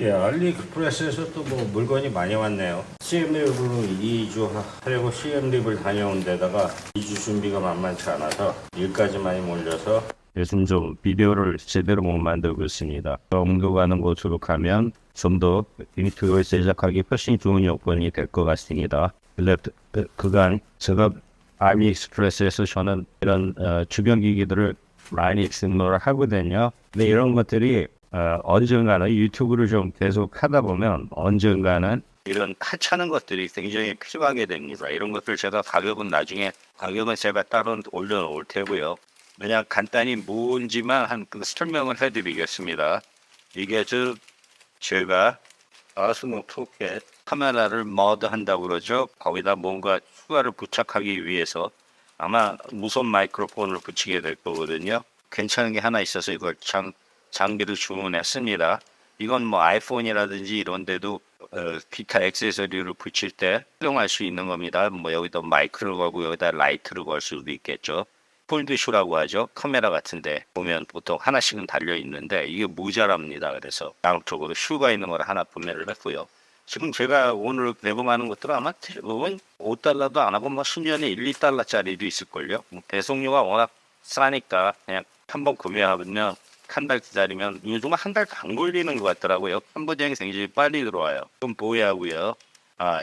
예, 알리익스프레스에서 또 뭐 물건이 많이 왔네요. CM립으로 2주 하려고 CM립을 다녀온 데다가 2주 준비가 만만치 않아서 일까지 많이 몰려서 요즘 좀 비디오를 제대로 못 만들고 있습니다. 엄도 가는 곳으로 가면 좀 더 비디오를 제작하기 훨씬 좋은 여건이 될 것 같습니다. 그간 제가 알리익스프레스에서 저는 이런 주변 기기들을 많이 등록을 하거든요. 근데 이런 것들이 언젠가는 유튜브를 좀 계속 하다 보면 언젠가는 이런 하찮은 것들이 굉장히 필요하게 됩니다. 이런 것들 제가 가격은 제가 따로 올려놓을 테고요. 그냥 간단히 뭔지만 그 설명을 해드리겠습니다. 이게 제가 아스모 포켓 카메라를 머드한다고 그러죠. 거기다 뭔가 추가를 부착하기 위해서 아마 무선 마이크로폰을 붙이게 될 거거든요. 괜찮은 게 하나 있어서 이걸 장비를 주문했습니다. 이건 뭐 아이폰이라든지 이런 데도 기타 액세서리를 붙일 때 사용할 수 있는 겁니다. 뭐 여기다 마이크를 걸고 여기다 라이트를 걸 수도 있겠죠. 폴드쇼라고 하죠. 카메라 같은데 보면 보통 하나씩은 달려 있는데 이게 모자랍니다. 그래서 양쪽으로 슈가 있는 걸 하나 구매를 했고요. 지금 제가 오늘 개봉하는 것들은 아마 대부분 5달러도 안 하고 뭐 수년에 1, 2달러짜리도 있을걸요. 배송료가 워낙 싸니까 그냥 한번 구매하면 한 달 기다리면 요즘은 한 달도 안 걸리는 것 같더라고요. 한보장이 굉장히 빨리 들어와요. 좀 보유하고요.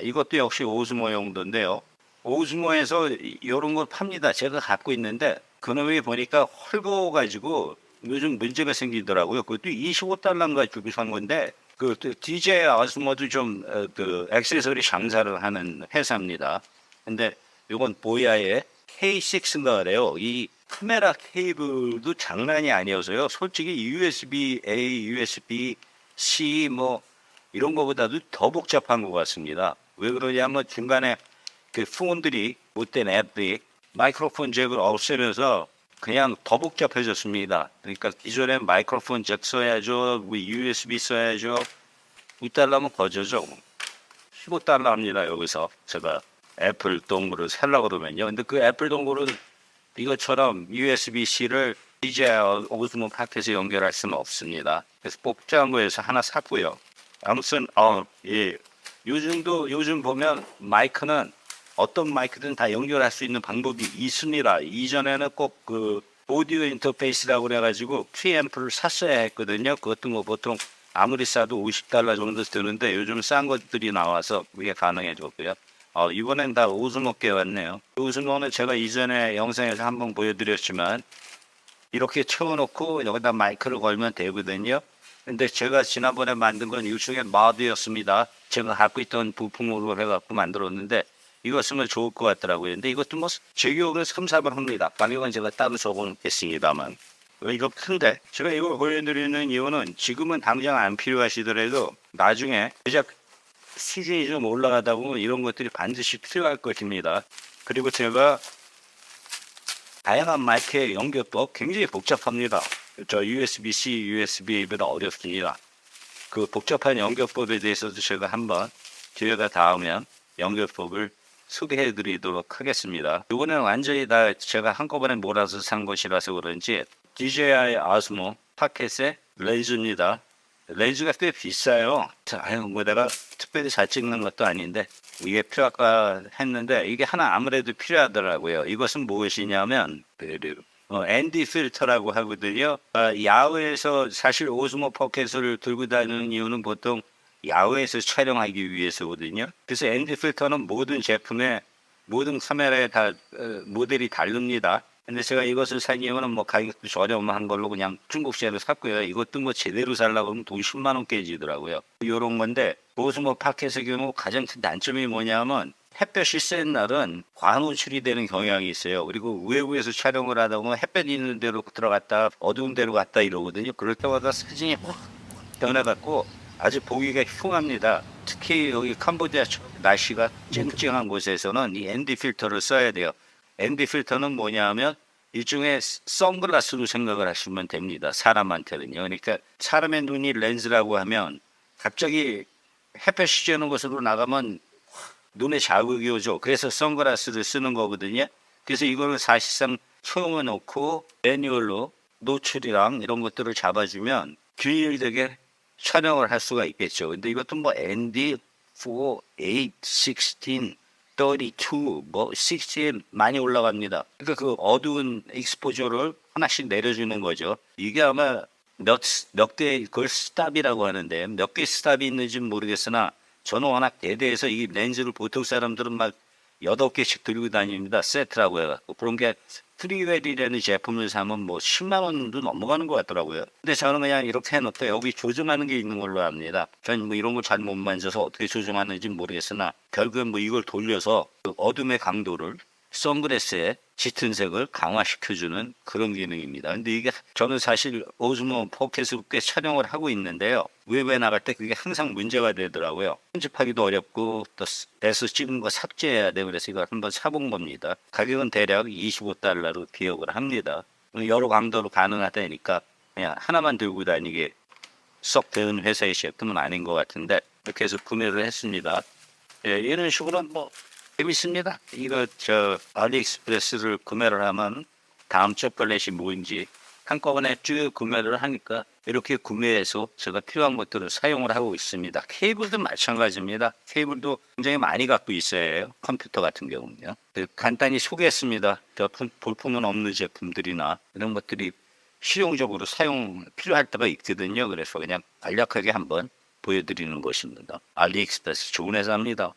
이것도 역시 오즈모 용도인데요. 오즈모에서 이런 걸 팝니다. 제가 갖고 있는데 그놈이 보니까 헐거워가지고 요즘 문제가 생기더라고요. 그것도 25달러인가 주고 산 건데 그 DJ 아스모도 좀 그 액세서리 장사를 하는 회사입니다. 근데 이건 보야의 K6인가 그래요. 이 카메라 케이블도 장난이 아니어서요. 솔직히 USB-A, USB-C 뭐 이런 거보다도 더 복잡한 것 같습니다. 왜 그러냐면 중간에 그 폰들이 못된 앱들이 마이크로폰 잭을 없애면서 그냥 더 복잡해졌습니다. 그러니까 기존에 마이크로폰 잭 써야죠, USB 써야죠. 2달러면 거저죠. 15달러 합니다. 여기서 제가 애플 동굴을 살라고 그러면요. 근데 그 애플 동굴은 이것처럼 USB-C를 DJI 오즈모 팟에서 연결할 수는 없습니다. 그래서 복잡한 거에서 하나 샀고요. 아무튼 예. 요즘 보면 마이크는 어떤 마이크든 다 연결할 수 있는 방법이 있습니다. 이전에는 꼭 그 오디오 인터페이스라고 그래가지고 프리앰프를 샀어야 했거든요. 그것도 뭐 보통 아무리 싸도 50달러 정도 드는데 요즘 싼 것들이 나와서 그게 가능해졌고요. 이번엔 다 오즈모께 왔네요. 오즈모는 제가 이전에 영상에서 한번 보여드렸지만 이렇게 채워놓고 여기다 마이크를 걸면 되거든요. 근데 제가 지난번에 만든 건 일종의 마드였습니다. 제가 갖고 있던 부품으로 해갖고 만들었는데 이거 쓰면 좋을 것 같더라고요. 근데 이것도 뭐 제 기억은 3, 4번 합니다. 가격은 제가 따로 적어놓겠습니다만. 이거 큰데 제가 이걸 보여드리는 이유는 지금은 당장 안 필요하시더라도 나중에 제작 수준이 좀 올라가다 보면 이런 것들이 반드시 필요할 것입니다. 그리고 제가 다양한 마이크의 연결법 굉장히 복잡합니다. 저 USB-C, USB-A보다 어렵습니다. 그 복잡한 연결법에 대해서도 제가 한번 기회가 닿으면 연결법을 소개해 드리도록 하겠습니다. 이거는 완전히 다 제가 한꺼번에 몰아서 산 것이라서 그런지 DJI 아스모 파켓의 렌즈입니다. 렌즈가 꽤 비싸요. 뭐 내가 특별히 잘 찍는 것도 아닌데 이게 필요할까 했는데 이게 하나 아무래도 필요하더라고요. 이것은 무엇이냐면 ND 필터라고 하거든요. 야외에서 사실 오즈모 포켓을 들고 다니는 이유는 보통 야외에서 촬영하기 위해서거든요. 그래서 ND 필터는 모든 제품에 모든 카메라에 다 모델이 다릅니다. 근데 제가 이것을 산 이유는 뭐 가격도 저렴한 걸로 그냥 중국제로 샀고요. 이것도 뭐 제대로 살라고 하면 돈 10만 원 깨지더라고요. 이런 건데 오즈모 파켓의 경우 가장 큰 단점이 뭐냐면 햇볕이 센 날은 과노출이 되는 경향이 있어요. 그리고 외부에서 촬영을 하다 보면 햇볕 있는 데로 들어갔다 어두운 데로 갔다 이러거든요. 그럴 때마다 사진이 확 변해갖고 아주 보기가 흉합니다. 특히 여기 캄보디아 날씨가 쨍쨍한 곳에서는 이 ND 필터를 써야 돼요. ND 필터는 뭐냐면 일종의 선글라스로 생각을 하시면 됩니다. 사람한테는요. 그러니까 사람의 눈이 렌즈라고 하면 갑자기 햇볕이 쬐는 곳으로 나가면 눈에 자극이 오죠. 그래서 선글라스를 쓰는 거거든요. 그래서 이거를 사실상 소형을 놓고 매뉴얼로 노출이랑 이런 것들을 잡아주면 균일되게 촬영을 할 수가 있겠죠. 근데 이것도 뭐 ND 4, 8, 16, 32, 뭐 16 많이 올라갑니다. 그러니까 그 어두운 익스포저를 하나씩 내려주는 거죠. 이게 아마 몇 개 그걸 스탑이라고 하는데 몇 개 스탑이 있는지는 모르겠으나 저는 워낙 대대해서 이 렌즈를 보통 사람들은 막 8개씩 들고 다닙니다. 세트라고 해갖고. 그런 게 프리웰이라는 제품을 사면 뭐 10만 원도 넘어가는 것 같더라고요. 근데 저는 그냥 이렇게 해놓고 여기 조정하는 게 있는 걸로 압니다. 저는 뭐 이런 걸 잘 못 만져서 어떻게 조정하는지 모르겠으나 결국엔 뭐 이걸 돌려서 그 어둠의 강도를 선글라스의 짙은 색을 강화시켜주는 그런 기능입니다. 근데 이게 저는 사실 오즈모 포켓을 꽤 촬영을 하고 있는데요. 외부에 나갈 때 그게 항상 문제가 되더라고요. 편집하기도 어렵고 또 에서 찍은 거 삭제해야 돼. 그래서 이걸 한번 사본 겁니다. 가격은 대략 25달러로 기억을 합니다. 여러 강도로 가능하다니까 그냥 하나만 들고 다니게 썩 되는 회사의 제품은 아닌 것 같은데 이렇게 해서 구매를 했습니다. 예, 이런 식으로 뭐 재밌습니다. 이거 저 알리익스프레스를 구매를 하면 다음 초콜릿이 뭔지 한꺼번에 쭉 구매를 하니까 이렇게 구매해서 제가 필요한 것들을 사용을 하고 있습니다. 케이블도 마찬가지입니다. 케이블도 굉장히 많이 갖고 있어야 해요. 컴퓨터 같은 경우는요. 간단히 소개했습니다. 볼품은 없는 제품들이나 이런 것들이 실용적으로 사용 필요할 때가 있거든요. 그래서 그냥 간략하게 한번 보여드리는 것입니다. 알리익스프레스 좋은 회사입니다.